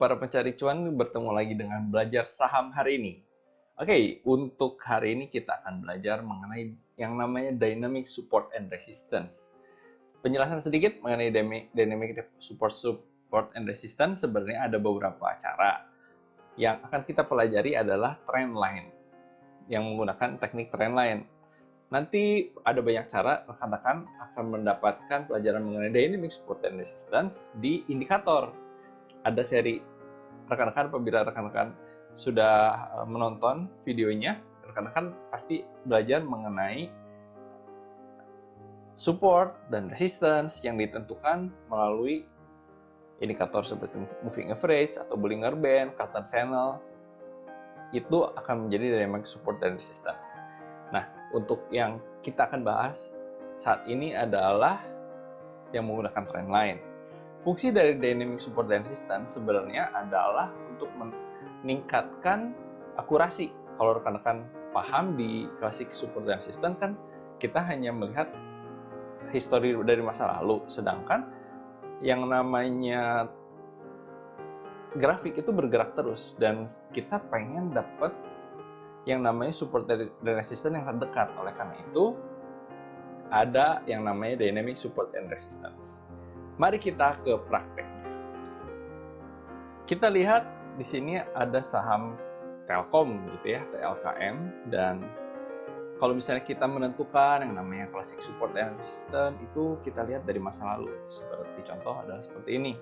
Para pencari cuan, bertemu lagi dengan belajar saham hari ini. Oke, untuk hari ini kita akan belajar mengenai yang namanya Dynamic Support and Resistance. Penjelasan sedikit mengenai Dynamic Support and Resistance, sebenarnya ada beberapa cara. Yang akan kita pelajari adalah trend line, yang menggunakan teknik trend line. Nanti ada banyak cara, rekan-rekan akan mendapatkan pelajaran mengenai Dynamic Support and Resistance di indikator. Ada seri rekan-rekan, apabila rekan-rekan sudah menonton videonya, rekan-rekan pasti belajar mengenai support dan resistance yang ditentukan melalui indikator seperti moving average atau Bollinger Band, Cartan Channel. Itu akan menjadi dynamic support dan resistance. Nah, untuk yang kita akan bahas saat ini adalah yang menggunakan trend line. Fungsi dari dynamic support dan resistance sebenarnya adalah untuk meningkatkan akurasi. Kalau rekan-rekan paham di klasik support dan resistance kan kita hanya melihat histori dari masa lalu, sedangkan yang namanya grafik itu bergerak terus dan kita pengen dapat yang namanya support dan resistance yang terdekat. Oleh karena itu ada yang namanya dynamic support and resistance. Mari kita ke prakteknya. Kita lihat di sini ada saham Telkom gitu ya, TLKM, dan kalau misalnya kita menentukan yang namanya classic support and resistance itu kita lihat dari masa lalu. Seperti contoh adalah seperti ini.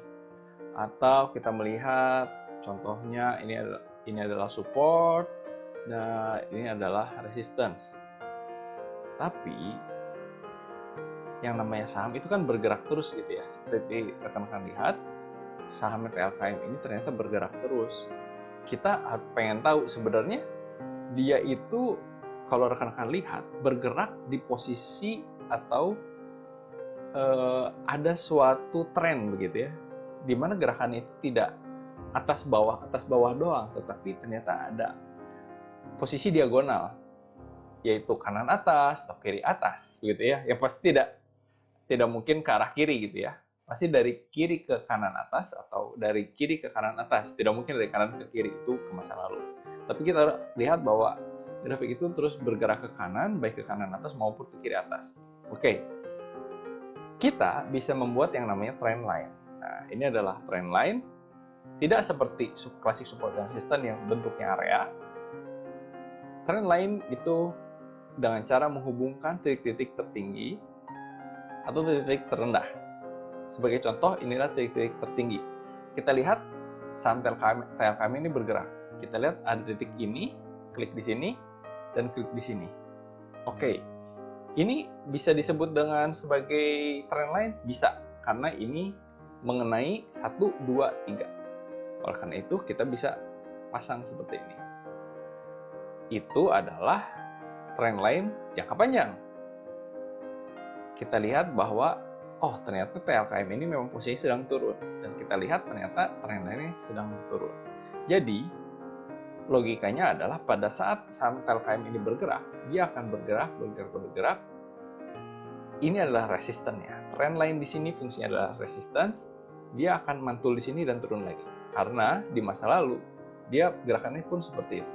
Atau kita melihat contohnya ini adalah support dan ini adalah resistance. Tapi yang namanya saham itu kan bergerak terus gitu ya. Seperti rekan-rekan lihat, saham TLKM ini ternyata bergerak terus. Kita pengen tahu sebenarnya dia itu kalau rekan-rekan lihat bergerak di posisi atau ada suatu tren begitu ya, di mana gerakannya itu tidak atas bawah doang, tetapi ternyata ada posisi diagonal, yaitu kanan atas atau kiri atas begitu ya. Yang pasti tidak mungkin ke arah kiri gitu ya. Pasti dari kiri ke kanan atas atau dari kiri ke kanan atas. Tidak mungkin dari kanan ke kiri, itu ke masa lalu. Tapi kita lihat bahwa grafik itu terus bergerak ke kanan, baik ke kanan atas maupun ke kiri atas. Oke. Kita bisa membuat yang namanya trend line. Nah, ini adalah trend line. Tidak seperti classic support dan resistance yang bentuknya area. Trend line itu dengan cara menghubungkan titik-titik tertinggi atau titik terendah. Sebagai contoh, inilah titik-titik tertinggi. Kita lihat saham TLKM ini bergerak. Kita lihat ada titik ini, klik di sini, dan klik di sini. Oke, ini bisa disebut dengan sebagai trend line? Bisa, karena ini mengenai 1, 2, 3. Oleh karena itu, kita bisa pasang seperti ini. Itu adalah trend line jangka panjang. Kita lihat bahwa ternyata TLKM ini memang posisi sedang turun, dan kita lihat ternyata trend line-nya sedang turun. Jadi logikanya adalah pada saat saham TLKM ini bergerak, dia akan bergerak. Ini adalah resistance-nya. Trend line di sini fungsinya adalah resistance. Dia akan mantul di sini dan turun lagi. Karena di masa lalu dia gerakannya pun seperti itu.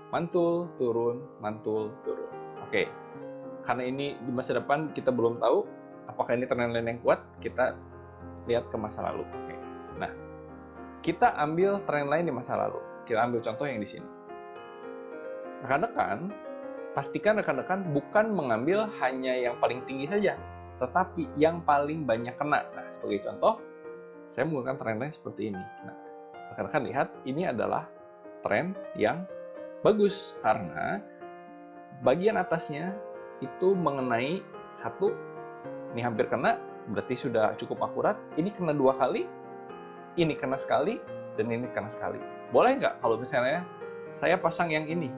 Mantul, turun, mantul, turun. Oke. Karena ini di masa depan kita belum tahu apakah ini trend line yang kuat, kita lihat ke masa lalu. Oke. Nah, kita ambil trend line di masa lalu. Kita ambil contoh yang di sini. Rekan-rekan, pastikan rekan-rekan bukan mengambil hanya yang paling tinggi saja, tetapi yang paling banyak kena. Nah, sebagai contoh, saya menggunakan trend line seperti ini. Nah, rekan-rekan lihat, ini adalah tren yang bagus karena bagian atasnya itu mengenai 1, ini hampir kena, berarti sudah cukup akurat. Ini kena 2 kali, ini kena sekali, dan ini kena sekali. Boleh nggak kalau misalnya saya pasang yang ini?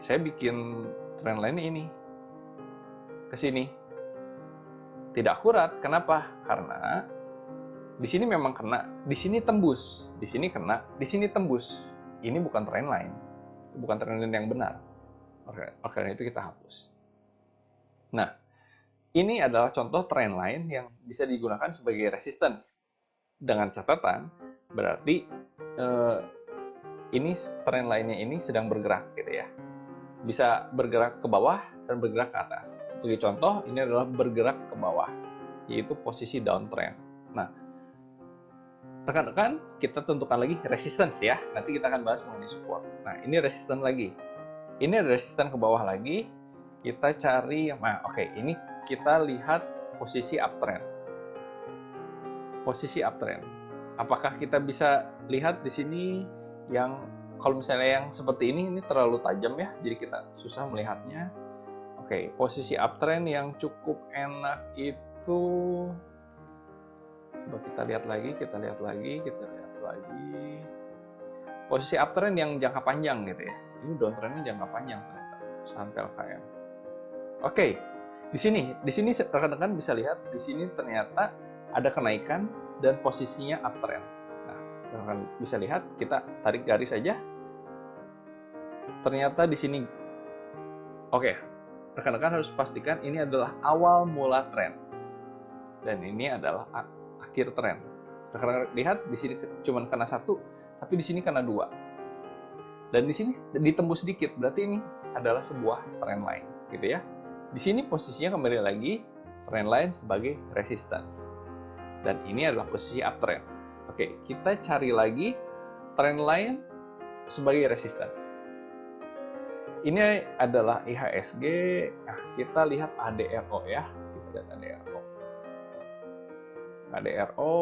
Saya bikin trend line ini ke sini. Tidak akurat. Kenapa? Karena di sini memang kena, di sini tembus, di sini kena, di sini tembus. Ini bukan trend line. Bukan trend line yang benar. Karena itu kita hapus. Nah, ini adalah contoh trend line yang bisa digunakan sebagai resistance. dengan catatan berarti ini trend lainnya ini sedang bergerak gitu ya. Bisa bergerak ke bawah dan bergerak ke atas. Sebagai contoh, ini adalah bergerak ke bawah, yaitu posisi downtrend. Nah, rekan-rekan, kita tentukan lagi resistance ya. Nanti kita akan bahas mengenai support. Nah, ini resistance lagi. Ini ada resistance ke bawah lagi. Kita cari, nah oke, ini kita lihat posisi uptrend. Posisi uptrend. Apakah kita bisa lihat di sini yang kalau misalnya yang seperti ini terlalu tajam ya, jadi kita susah melihatnya. Oke, posisi uptrend yang cukup enak itu, coba kita lihat lagi. Posisi uptrend yang jangka panjang gitu ya. Ini downtrendnya jangka panjang ternyata, saham PLKM. Oke, di sini rekan-rekan bisa lihat di sini ternyata ada kenaikan dan posisinya uptrend. Nah, rekan bisa lihat, kita tarik garis saja. Ternyata di sini, oke, rekan-rekan harus pastikan ini adalah awal mula tren dan ini adalah akhir tren. Rekan-rekan lihat di sini cuma kena satu, tapi di sini kena dua, dan di sini ditembus sedikit, berarti ini adalah sebuah tren line, gitu ya. Di sini posisinya kembali lagi trend line sebagai resistance, dan ini adalah posisi uptrend. Oke, kita cari lagi trend line sebagai resistance. Ini adalah IHSG. Nah, kita lihat ADRO ya. Kita lihat ADRO. ADRO.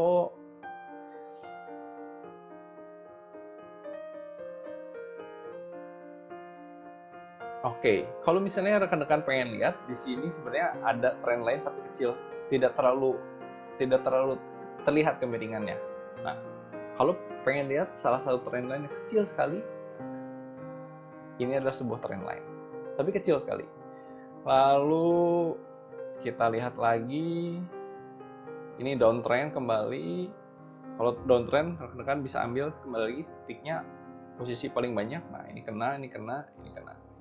Oke, kalau misalnya rekan-rekan pengen lihat di sini sebenarnya ada trend line tapi kecil, tidak terlalu terlihat kemiringannya. Nah, kalau pengen lihat salah satu trend line yang kecil sekali, ini adalah sebuah trend line, tapi kecil sekali. Lalu kita lihat lagi, ini downtrend kembali. Kalau downtrend, rekan-rekan bisa ambil kembali lagi titiknya posisi paling banyak. Nah, ini kena.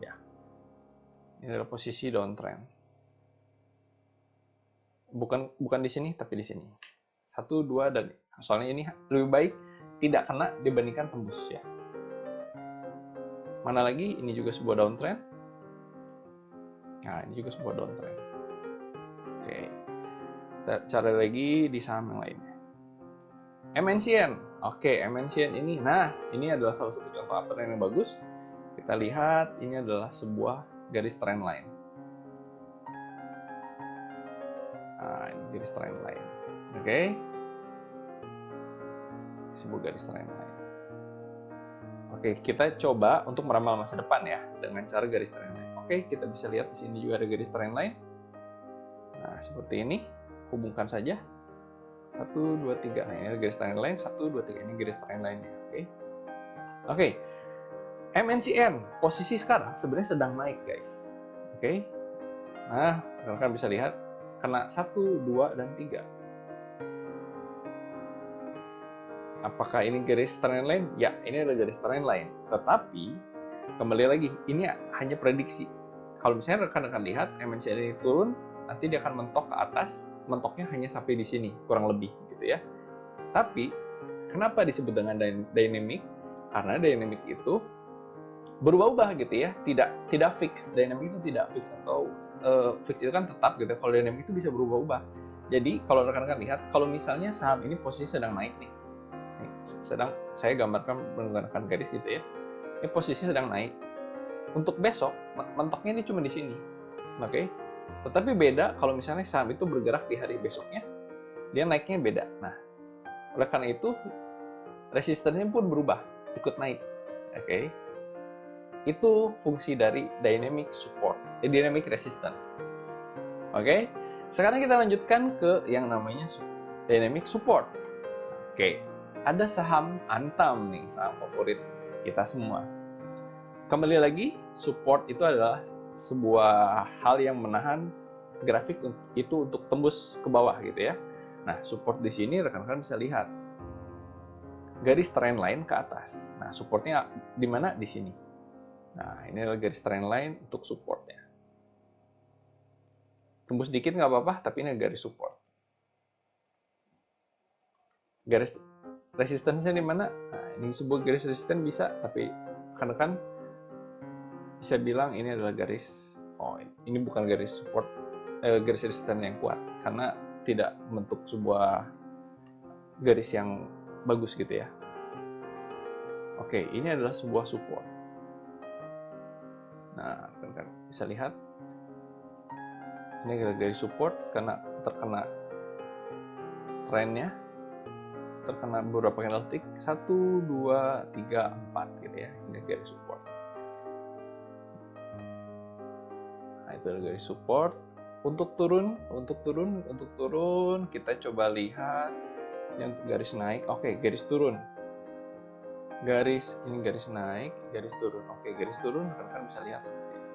Ya, ini adalah posisi downtrend. Bukan di sini, tapi di sini. 1, 2, dan soalnya ini lebih baik tidak kena dibandingkan tembus ya. Mana lagi? Ini juga sebuah downtrend. Nah, ini juga sebuah downtrend. Oke. Kita cari lagi di saham yang lainnya. MNCN. Oke, MNCN ini. Nah, ini adalah salah satu contoh uptrend yang bagus. Kita lihat, ini adalah sebuah garis trend line. Nah, ini garis trend line. Oke. Sebuah garis trend line. Oke, kita coba untuk meramal masa depan ya dengan cara garis trend line. Oke, kita bisa lihat di sini juga ada garis trend line. Nah, seperti ini. Hubungkan saja. 1, 2, 3. Nah, ini garis trend line. 1, 2, 3. Ini garis trend line-nya. Oke. MNCN, posisi sekarang sebenarnya sedang naik, guys. Oke. Nah, rekan-rekan bisa lihat kena 1, 2, dan 3. Apakah ini garis trend line? Ya, ini adalah garis trend line. Tetapi, kembali lagi, ini hanya prediksi. Kalau misalnya rekan-rekan lihat, MNCN ini turun, nanti dia akan mentok ke atas, mentoknya hanya sampai di sini, kurang lebih, gitu ya. Tapi, kenapa disebut dengan dynamic? Karena dynamic itu berubah-ubah gitu ya, tidak fix. Dynamic itu tidak fix, atau fix itu kan tetap gitu. Kalau dynamic itu bisa berubah-ubah. Jadi, kalau rekan-rekan lihat, kalau misalnya saham ini posisi sedang naik nih, sedang saya gambarkan menggunakan garis gitu ya. Ini posisi sedang naik. Untuk besok mentoknya ini cuma di sini, oke? Tetapi beda kalau misalnya saham itu bergerak di hari besoknya, dia naiknya beda. Nah, oleh karena itu resistensinya pun berubah, ikut naik, oke? Itu fungsi dari dynamic support, dynamic resistance, oke? Sekarang kita lanjutkan ke yang namanya dynamic support, oke? Ada saham Antam nih, saham favorit kita semua. Kembali lagi, support itu adalah sebuah hal yang menahan grafik itu untuk tembus ke bawah gitu ya. Nah, support di sini rekan-rekan bisa lihat garis trend line ke atas. Nah, supportnya di mana? Di sini. Nah, ini adalah garis trend line untuk supportnya. Tembus dikit nggak apa-apa, tapi ini garis support. Garis resistensinya di mana? Nah, ini sebuah garis resisten bisa, tapi rekan-rekan bisa bilang ini adalah garis, ini bukan garis support, garis resisten yang kuat, karena tidak membentuk sebuah garis yang bagus gitu ya. Oke, ini adalah sebuah support. Nah, rekan-rekan bisa lihat ini adalah garis support karena terkena trennya, terkena beberapa candlestick 1, 2, 3, 4 gitu ya. Ini garis support. Nah, itu adalah garis support. Untuk turun kita coba lihat ini untuk garis naik. Oke, garis turun. Ini garis naik, garis turun. Oke, garis turun rekan-rekan bisa lihat seperti ini.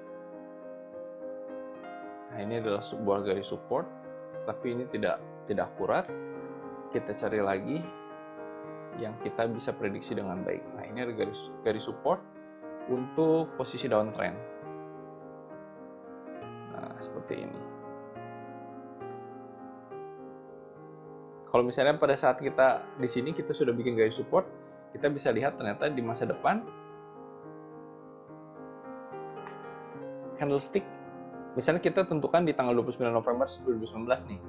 Nah, ini adalah sebuah garis support, tapi ini tidak akurat. Kita cari lagi yang kita bisa prediksi dengan baik. Nah, ini ada garis support untuk posisi downtrend. Nah, seperti ini. Kalau misalnya pada saat kita di sini kita sudah bikin garis support, kita bisa lihat ternyata di masa depan candlestick, misalnya kita tentukan di tanggal 29 November 2019 nih.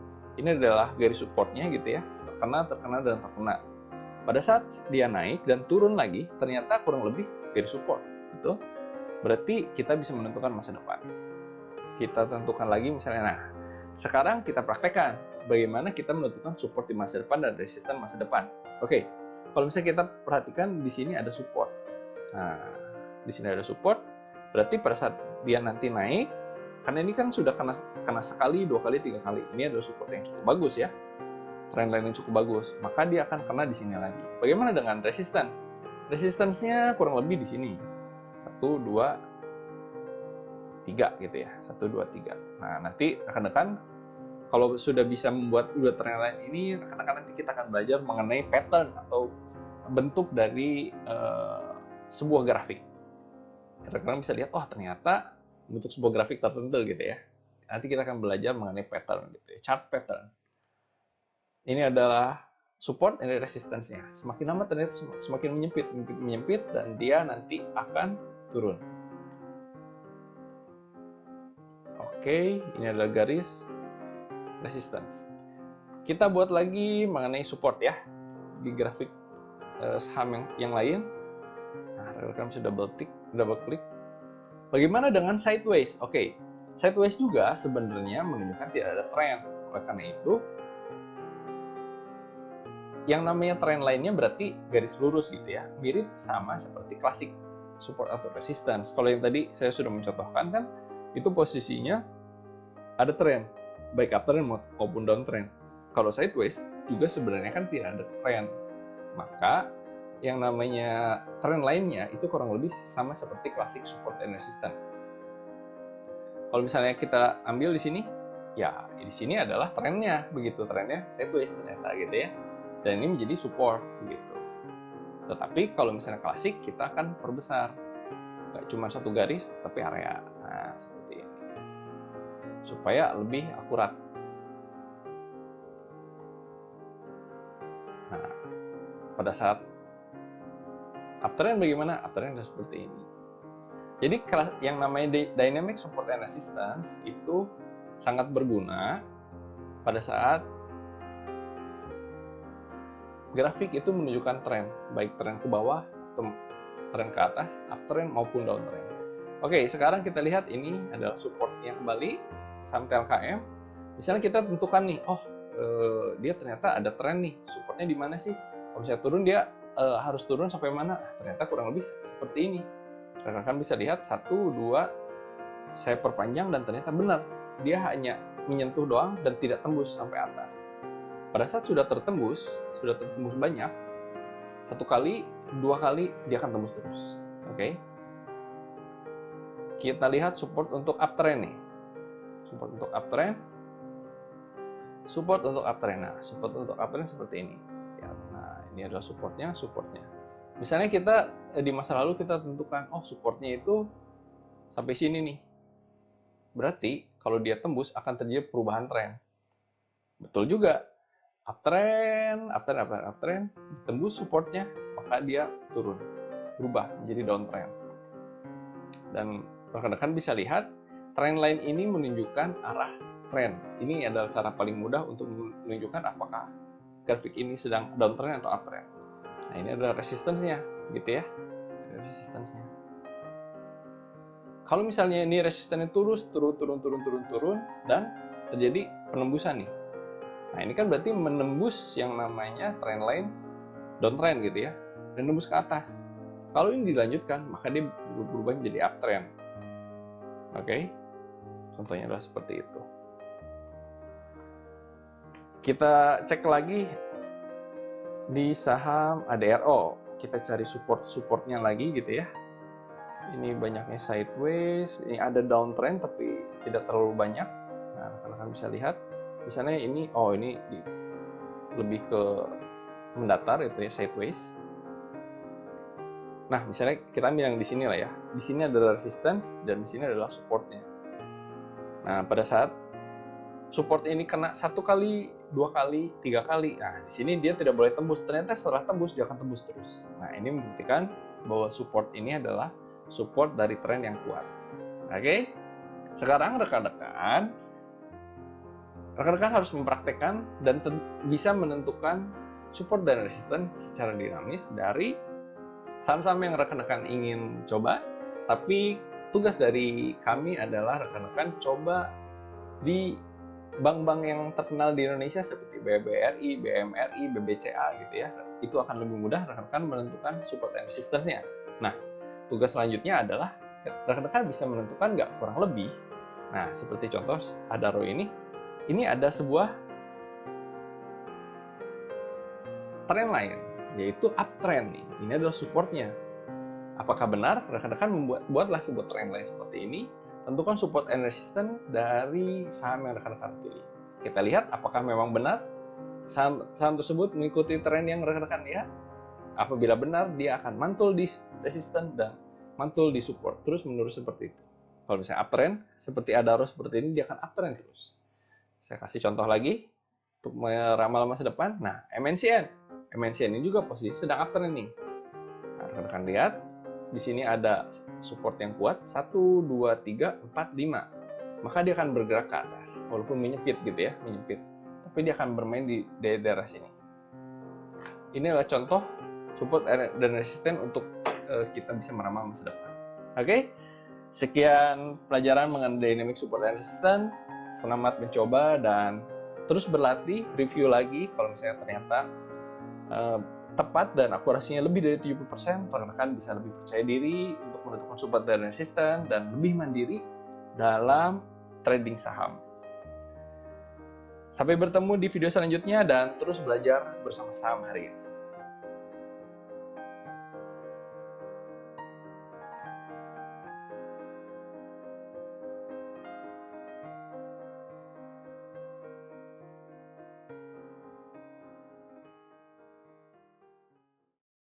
Ini adalah garis supportnya gitu ya, terkena, dan terkena. Pada saat dia naik dan turun lagi, ternyata kurang lebih garis support. Gitu. Berarti kita bisa menentukan masa depan. Kita tentukan lagi misalnya, nah sekarang kita praktekkan bagaimana kita menentukan support di masa depan dan resisten masa depan. Oke, kalau misalnya kita perhatikan di sini ada support. Nah, di sini ada support, berarti pada saat dia nanti naik, karena ini kan sudah kena sekali, 2 kali, 3 kali. Ini adalah support yang cukup bagus ya. Trendline yang cukup bagus, maka dia akan kena di sini lagi. Bagaimana dengan resistance? Resistance-nya kurang lebih di sini. 1, 2, 3 gitu ya. 1, 2, 3. Nah, nanti rekan-rekan kalau sudah bisa membuat trendline ini, rekan-rekan nanti kita akan belajar mengenai pattern atau bentuk dari sebuah grafik. Rekan-rekan bisa lihat, ternyata bentuk sebuah grafik tertentu gitu ya. Nanti kita akan belajar mengenai pattern gitu ya, chart pattern. Ini adalah support, ini resistance-nya. Semakin lama ternyata semakin menyempit dan dia nanti akan turun. Oke, ini adalah garis resistance. Kita buat lagi mengenai support ya di grafik saham yang lain. Nah, rekan-rekan bisa double klik. Bagaimana dengan sideways? Oke, sideways juga sebenarnya menunjukkan tidak ada tren. Oleh karena itu, yang namanya tren lainnya berarti garis lurus gitu ya, mirip sama seperti klasik support atau resistance. Kalau yang tadi saya sudah mencontohkan kan, itu posisinya ada tren, baik uptrend maupun downtrend. Kalau sideways juga sebenarnya kan tidak ada tren, maka yang namanya tren lainnya itu kurang lebih sama seperti klasik support and resistance. Kalau misalnya kita ambil di sini, ya di sini adalah trennya, begitu trennya sideways ternyata gitu ya. Dan ini menjadi support begitu. Tetapi kalau misalnya klasik kita akan perbesar, nggak cuma satu garis tapi area. Nah, seperti ini supaya lebih akurat. Nah, pada saat uptrend bagaimana? Uptrend adalah seperti ini. Jadi yang namanya dynamic support and resistance itu sangat berguna pada saat grafik itu menunjukkan tren, baik tren ke bawah atau tren ke atas, uptrend maupun downtrend. Oke, sekarang kita lihat ini adalah supportnya kembali, saham TLKM. Misalnya kita tentukan nih, dia ternyata ada tren nih, supportnya di mana sih? Kalau misalnya turun dia harus turun sampai mana? Ternyata kurang lebih seperti ini. Rekan-rekan bisa lihat 1, 2, saya perpanjang dan ternyata benar, dia hanya menyentuh doang dan tidak tembus sampai atas. Pada saat sudah tertembus banyak, 1 kali, 2 kali, dia akan tembus terus. Oke. Kita lihat support untuk uptrend nih. Support untuk uptrend. Nah, support untuk uptrend seperti ini. Ya, nah, ini adalah supportnya. Misalnya kita di masa lalu kita tentukan, supportnya itu sampai sini nih. Berarti kalau dia tembus akan terjadi perubahan tren. Betul juga. uptrend, uptrend, tembus supportnya, maka dia turun, berubah menjadi downtrend. Dan rekan-rekan bisa lihat, trend line ini menunjukkan arah trend. Ini adalah cara paling mudah untuk menunjukkan apakah grafik ini sedang downtrend atau uptrend. Nah, ini adalah resistance-nya, gitu ya. Resistance-nya. Kalau misalnya ini resistennya turun, dan terjadi penembusan nih. Nah, ini kan berarti menembus yang namanya trend line downtrend gitu ya, dan nembus ke atas. Kalau ini dilanjutkan, maka dia berubah menjadi uptrend. Oke? Contohnya adalah seperti itu. Kita cek lagi di saham ADRO. Kita cari supportnya lagi gitu ya. Ini banyaknya sideways, ini ada downtrend tapi tidak terlalu banyak. Nah, rekan-rekan bisa lihat. Misalnya ini, ini lebih ke mendatar itu ya, sideways. Nah, misalnya kita ambil yang di sini lah ya. Di sini adalah resistance dan di sini adalah supportnya. Nah, pada saat support ini kena 1 kali, 2 kali, 3 kali, nah di sini dia tidak boleh tembus. Ternyata setelah tembus dia akan tembus terus. Nah, ini membuktikan bahwa support ini adalah support dari tren yang kuat. Oke? Sekarang rekan-rekan harus mempraktekkan dan bisa menentukan support dan resistance secara dinamis dari saham-saham yang rekan-rekan ingin coba. Tapi tugas dari kami adalah rekan-rekan coba di bank-bank yang terkenal di Indonesia seperti BBRI, BMRI, BBCA gitu ya. Itu akan lebih mudah rekan-rekan menentukan support dan resistance-nya. Nah, tugas selanjutnya adalah rekan-rekan bisa menentukan nggak kurang lebih. Nah, seperti contoh ADRO ini ada sebuah trend line, yaitu uptrend nih. Ini adalah supportnya. Apakah benar? Rekan-rekan buatlah sebuah trend line seperti ini. Tentukan support and resistance dari saham yang rekan-rekan pilih. Kita lihat apakah memang benar saham tersebut mengikuti tren yang rekan-rekan lihat. Apabila benar, dia akan mantul di resistance dan mantul di support. Terus menerus seperti itu. Kalau misalnya uptrend, seperti ADRO seperti ini, dia akan uptrend terus. Saya kasih contoh lagi untuk meramal masa depan. Nah, MNCN ini juga posisi sedang uptrend nih. Nah, rekan-rekan lihat, di sini ada support yang kuat 1, 2, 3, 4, 5. Maka dia akan bergerak ke atas, walaupun menyempit gitu ya, menyempit. Tapi dia akan bermain di daerah sini. Ini adalah contoh support dan resisten untuk kita bisa meramal masa depan. Oke? Sekian pelajaran mengenai dynamic support dan resistance. Selamat mencoba dan terus berlatih, review lagi kalau misalnya ternyata tepat dan akurasinya lebih dari 70%, rekan-rekan bisa lebih percaya diri untuk menentukan support dan resistance dan lebih mandiri dalam trading saham. Sampai bertemu di video selanjutnya dan terus belajar bersama saham hari ini.